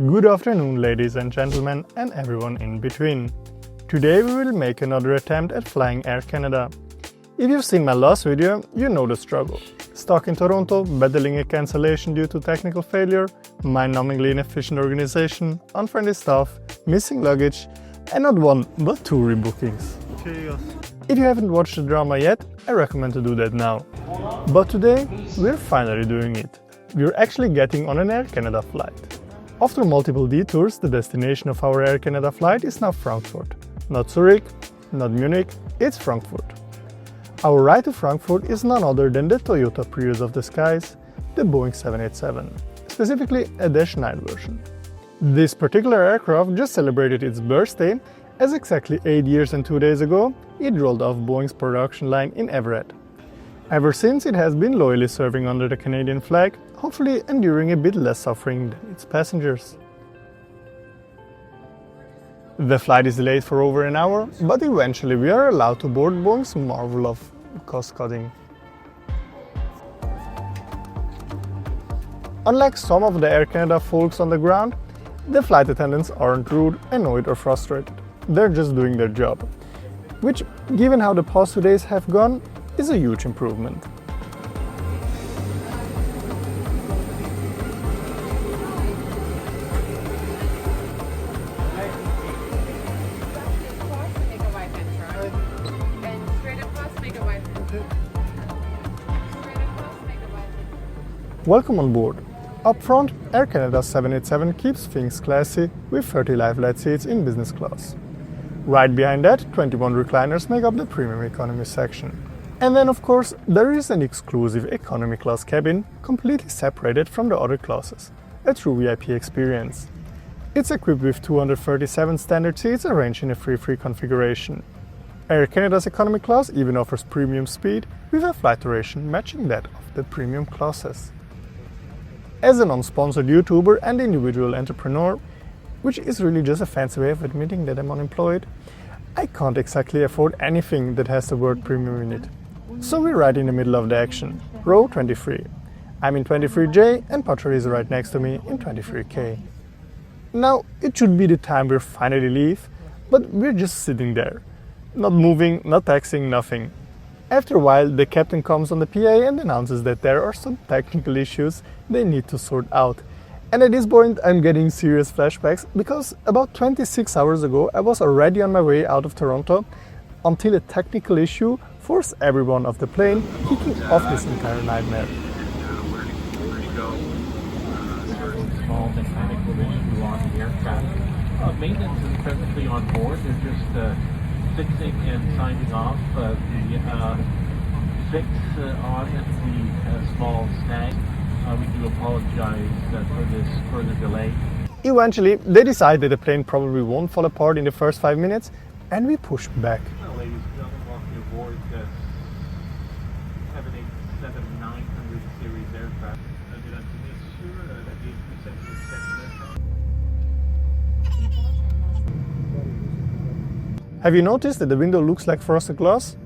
Good afternoon, ladies and gentlemen, and everyone in between. Today we will make another attempt at flying Air Canada. If you've seen my last video, you know the struggle. Stuck in Toronto, battling a cancellation due to technical failure, mind-numbingly inefficient organization, unfriendly staff, missing luggage, and not one but two rebookings. Cheers. If you haven't watched the drama yet, I recommend to do that now. But today, we're finally doing it. We're actually getting on an Air Canada flight. After multiple detours, the destination of our Air Canada flight is now Frankfurt. Not Zurich, not Munich, it's Frankfurt. Our ride to Frankfurt is none other than the Toyota Prius of the skies, the Boeing 787, specifically a -9 version. This particular aircraft just celebrated its birthday, as exactly 8 years and 2 days ago, it rolled off Boeing's production line in Everett. Ever since, it has been loyally serving under the Canadian flag, hopefully enduring a bit less suffering than its passengers. The flight is delayed for over an hour, but eventually we are allowed to board Boeing's marvel of cost-cutting. Unlike some of the Air Canada folks on the ground, the flight attendants aren't rude, annoyed or frustrated. They're just doing their job, which, given how the past 2 days have gone, is a huge improvement. Welcome on board. Up front, Air Canada 787 keeps things classy with 30 lie-flat seats in business class. Right behind that, 21 recliners make up the premium economy section. And then of course, there is an exclusive economy class cabin completely separated from the other classes, a true VIP experience. It's equipped with 237 standard seats arranged in a free configuration. Air Canada's economy class even offers premium speed with a flight duration matching that of the premium classes. As a non-sponsored YouTuber and individual entrepreneur, which is really just a fancy way of admitting that I'm unemployed, I can't exactly afford anything that has the word premium in it. So we're right in the middle of the action, row 23. I'm in 23J and Patra is right next to me in 23K. Now, it should be the time we finally leave, but we're just sitting there. Not moving, not texting, nothing. After a while, the captain comes on the PA and announces that there are some technical issues they need to sort out. And at this point, I'm getting serious flashbacks because about 26 hours ago, I was already on my way out of Toronto until a technical issue forced everyone off the plane, kicking off this entire nightmare. Where to go? Small mechanical issue on the aircraft. Maintenance is presently on board. They're just fixing and signing off the fix on the small snag. We do apologize for this further delay. Eventually, they decide that the plane probably won't fall apart in the first 5 minutes, and we push back. Well, ladies and gentlemen, welcome aboard the 787-900 series aircraft. Mesdames et messieurs, la bienvenue cette Have you noticed that the window looks like frosted glass?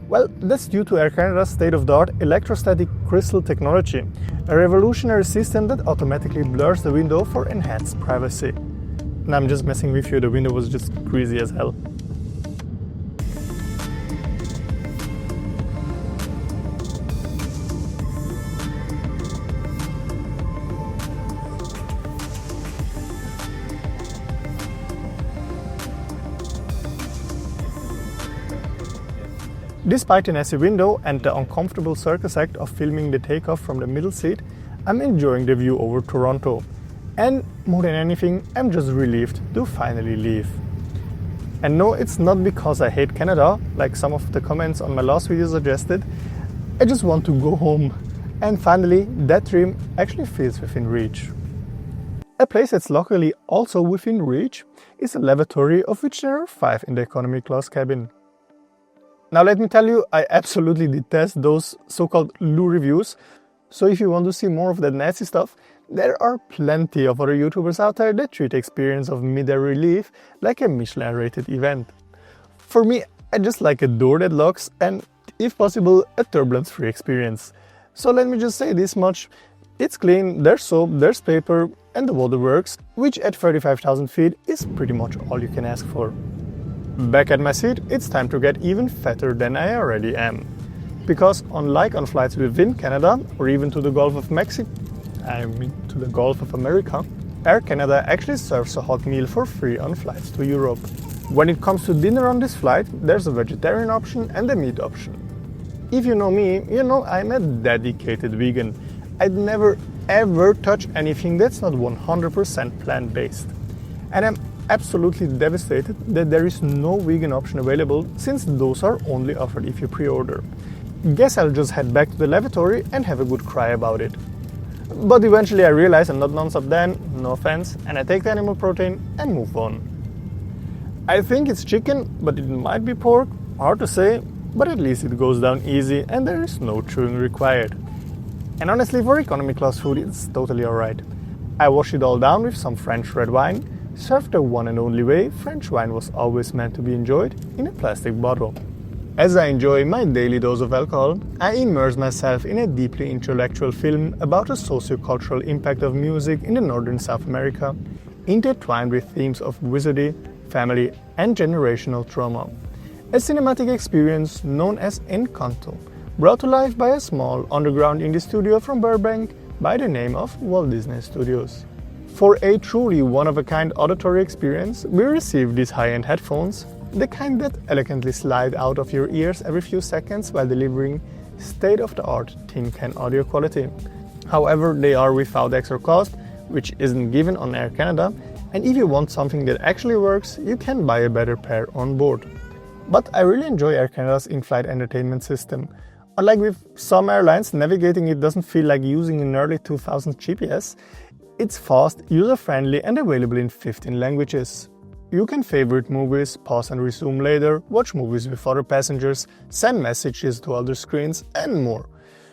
Well, that's due to Air Canada's state-of-the-art electrostatic crystal technology, a revolutionary system that automatically blurs the window for enhanced privacy. And I'm just messing with you, the window was just greasy as hell. Despite an messy window and the uncomfortable circus act of filming the takeoff from the middle seat, I'm enjoying the view over Toronto. And more than anything, I'm just relieved to finally leave. And no, it's not because I hate Canada, like some of the comments on my last video suggested. I just want to go home. And finally, that dream actually feels within reach. A place that's luckily also within reach is a lavatory, of which there are 5 in the economy class cabin. Now let me tell you, I absolutely detest those so-called loo reviews, so if you want to see more of that nasty stuff, there are plenty of other YouTubers out there that treat the experience of mid-air relief like a Michelin-rated event. For me, I just like a door that locks and, if possible, a turbulence-free experience. So let me just say this much, It's clean, there's soap, there's paper, and the water works, which at 35,000 feet is pretty much all you can ask for. Back at my seat, it's time to get even fatter than I already am. Because unlike on flights within Canada or even to the Gulf of to the Gulf of America, Air Canada actually serves a hot meal for free on flights to Europe. When it comes to dinner on this flight, there's a vegetarian option and a meat option. If you know me, you know I'm a dedicated vegan. I'd never ever touch anything that's not 100% plant-based. And I'm absolutely devastated that there is no vegan option available, since those are only offered if you pre-order. Guess I'll just head back to the lavatory and have a good cry about it. But eventually I realize I'm not non-stop then, no offense, and I take the animal protein and move on. I think it's chicken, but it might be pork, hard to say, but at least it goes down easy and there is no chewing required. And honestly, for economy class food, it's totally alright. I wash it all down with some French red wine, served the one and only way French wine was always meant to be enjoyed, in a plastic bottle. As I enjoy my daily dose of alcohol, I immerse myself in a deeply intellectual film about the socio-cultural impact of music in the northern South America, intertwined with themes of wizardry, family, and generational trauma. A cinematic experience known as Encanto, brought to life by a small underground indie studio from Burbank by the name of Walt Disney Studios. For a truly one-of-a-kind auditory experience, we received these high-end headphones, the kind that elegantly slide out of your ears every few seconds while delivering state-of-the-art tin can audio quality. However, they are without extra cost, which isn't given on Air Canada, and if you want something that actually works, you can buy a better pair on board. But I really enjoy Air Canada's in-flight entertainment system. Unlike with some airlines, navigating it doesn't feel like using an early 2000s GPS. It's fast, user-friendly, and available in 15 languages. You can favorite movies, pause and resume later, watch movies with other passengers, send messages to other screens, and more.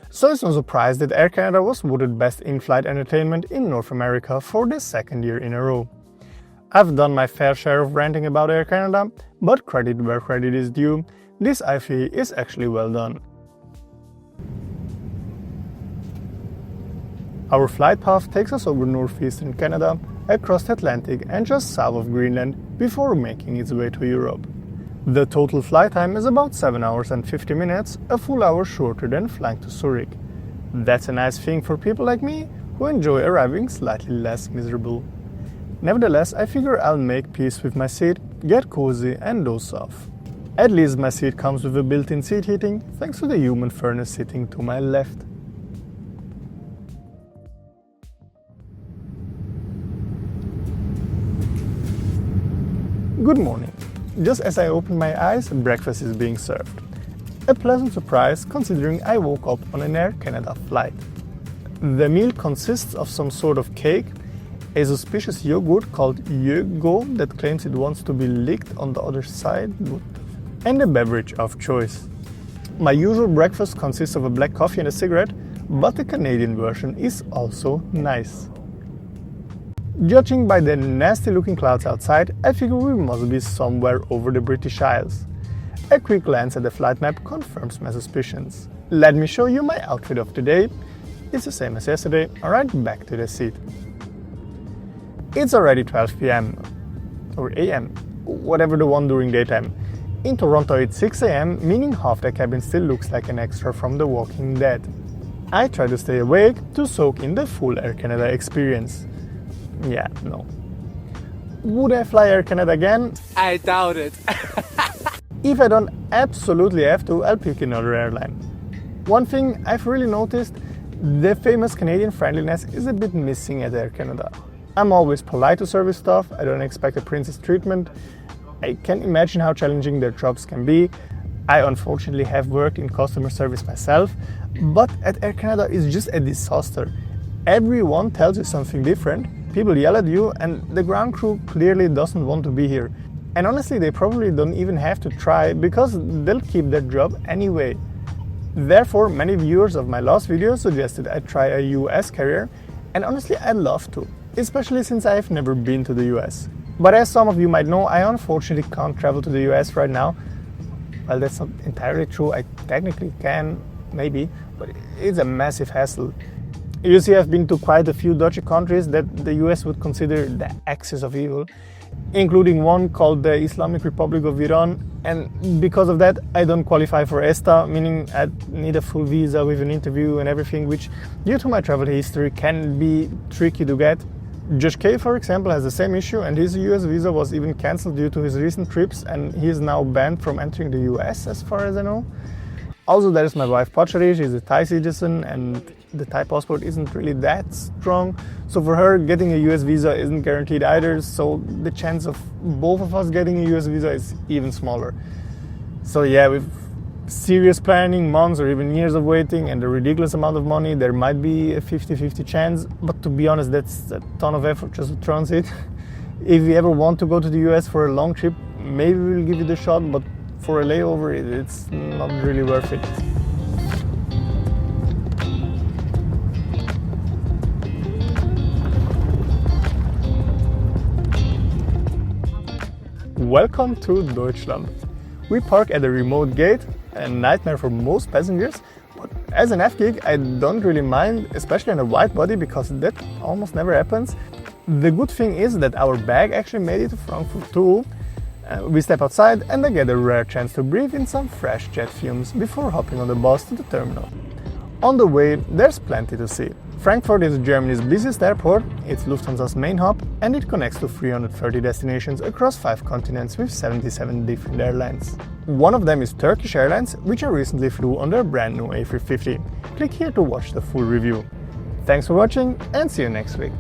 So it's no surprise that Air Canada was voted best in-flight entertainment in North America for the second year in a row. I've done my fair share of ranting about Air Canada, but credit where credit is due, this I feel is actually well done. Our flight path takes us over northeastern Canada, across the Atlantic and just south of Greenland before making its way to Europe. The total flight time is about 7 hours and 50 minutes, a full hour shorter than flying to Zurich. That's a nice thing for people like me who enjoy arriving slightly less miserable. Nevertheless, I figure I'll make peace with my seat, get cozy and doze off. At least my seat comes with a built-in seat heating thanks to the human furnace sitting to my left. Good morning. Just as I open my eyes, breakfast is being served. A pleasant surprise considering I woke up on an Air Canada flight. The meal consists of some sort of cake, a suspicious yogurt called Yogo that claims it wants to be licked on the other side, and a beverage of choice. My usual breakfast consists of a black coffee and a cigarette, but the Canadian version is also nice. Judging by the nasty looking clouds outside, I figure we must be somewhere over the British Isles. A quick glance at the flight map confirms my suspicions. Let me show you my outfit of today. It's the same as yesterday. Alright, back to the seat. It's already 12 PM or AM, whatever the one during daytime. In Toronto it's 6 AM, meaning half the cabin still looks like an extra from The Walking Dead. I try to stay awake to soak in the full Air Canada experience. Yeah, no. Would I fly Air Canada again? I doubt it. If I don't absolutely have to, I'll pick another airline. One thing I've really noticed, the famous Canadian friendliness is a bit missing at Air Canada. I'm always polite to service staff, I don't expect a princess treatment. I can imagine how challenging their jobs can be. I unfortunately have worked in customer service myself, but at Air Canada it's just a disaster. Everyone tells you something different, people yell at you, and the ground crew clearly doesn't want to be here. And honestly, they probably don't even have to try because they'll keep their job anyway. Therefore, many viewers of my last video suggested I try a US carrier, and honestly I'd love to, especially since I've never been to the US. But as some of you might know, I unfortunately can't travel to the US right now. Well, that's not entirely true, I technically can, maybe, but it's a massive hassle. You see, I've been to quite a few dodgy countries that the US would consider the axis of evil, including one called the Islamic Republic of Iran, and because of that I don't qualify for ESTA, meaning I need a full visa with an interview and everything, which due to my travel history can be tricky to get. johnnyG, for example, has the same issue, and his US visa was even cancelled due to his recent trips, and he is now banned from entering the US as far as I know. Also, there's my wife Pochari, she's a Thai citizen, and the Thai passport isn't really that strong. So for her, getting a US visa isn't guaranteed either, so the chance of both of us getting a US visa is even smaller. So yeah, with serious planning, months or even years of waiting, and a ridiculous amount of money, there might be a 50-50 chance, but to be honest, that's a ton of effort just to transit. If you ever want to go to the US for a long trip, maybe we'll give it a shot, but for a layover, it's not really worth it. Welcome to Deutschland. We park at a remote gate, a nightmare for most passengers, but as an F-geek I don't really mind, especially on a wide body, because that almost never happens. The good thing is that our bag actually made it to Frankfurt too. We step outside and I get a rare chance to breathe in some fresh jet fumes before hopping on the bus to the terminal. On the way, there's plenty to see. Frankfurt is Germany's busiest airport, it's Lufthansa's main hub, and it connects to 330 destinations across 5 continents with 77 different airlines. One of them is Turkish Airlines, which I recently flew on their brand new A350. Click here to watch the full review. Thanks for watching and see you next week.